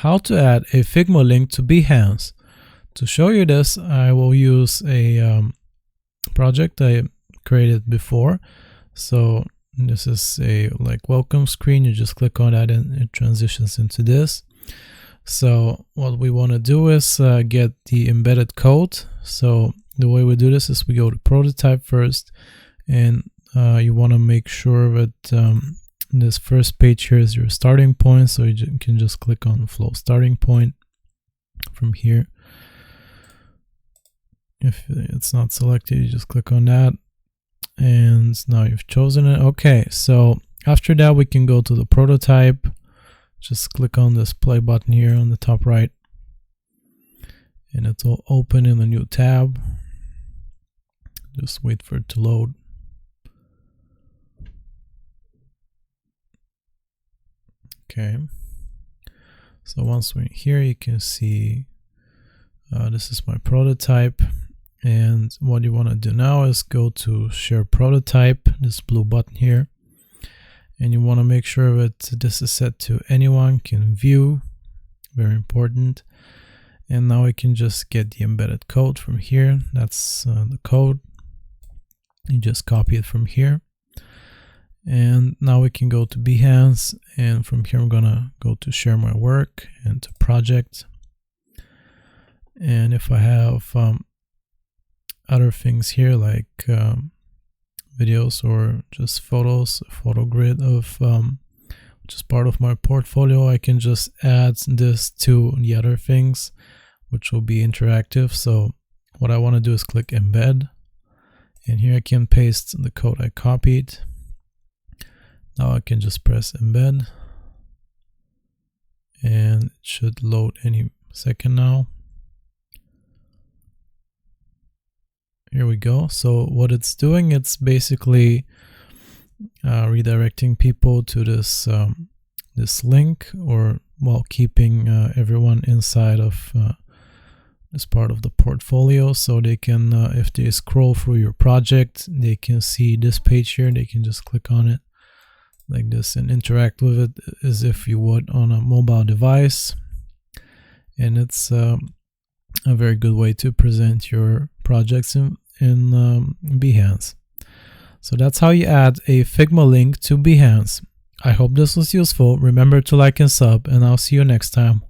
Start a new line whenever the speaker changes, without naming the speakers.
how to add a Figma link to Behance. To show you this, I will use a project I created before. So this is a welcome screen. You just click on that and it transitions into this. So what we want to do is get the embedded code. So the way we do this is we go to prototype first, and you want to make sure that this first page here is your starting point. So you can just click on flow starting point from here. If it's not selected, you just click on that, and now you've chosen it. Okay, so after that we can go to the prototype. Just click on this play button here on the top right, and it will open in a new tab. Just wait for it to load. Okay, so once we're here, you can see this is my prototype. And what you want to do now is go to share prototype, this blue button here. And you want to make sure that this is set to anyone can view, very important. And now we can just get the embedded code from here. That's the code. You just copy it from here. And now we can go to Behance, and from here I'm gonna go to share my work and to project. And if I have other things here like videos or just photos, photo grid of which is part of my portfolio, I can just add this to the other things, which will be interactive. So what I want to do is click embed, and here I can paste the code I copied. Now I can just press embed, and it should load any second now. Here we go. So what it's doing, it's basically redirecting people to this this link, or while keeping everyone inside of this part of the portfolio, so they can, if they scroll through your project, they can see this page here. They can just click on it like this and interact with it as if you would on a mobile device. And it's a very good way to present your projects in Behance. So that's how you add a Figma link to Behance. I hope this was useful. Remember to like and sub, and I'll see you next time.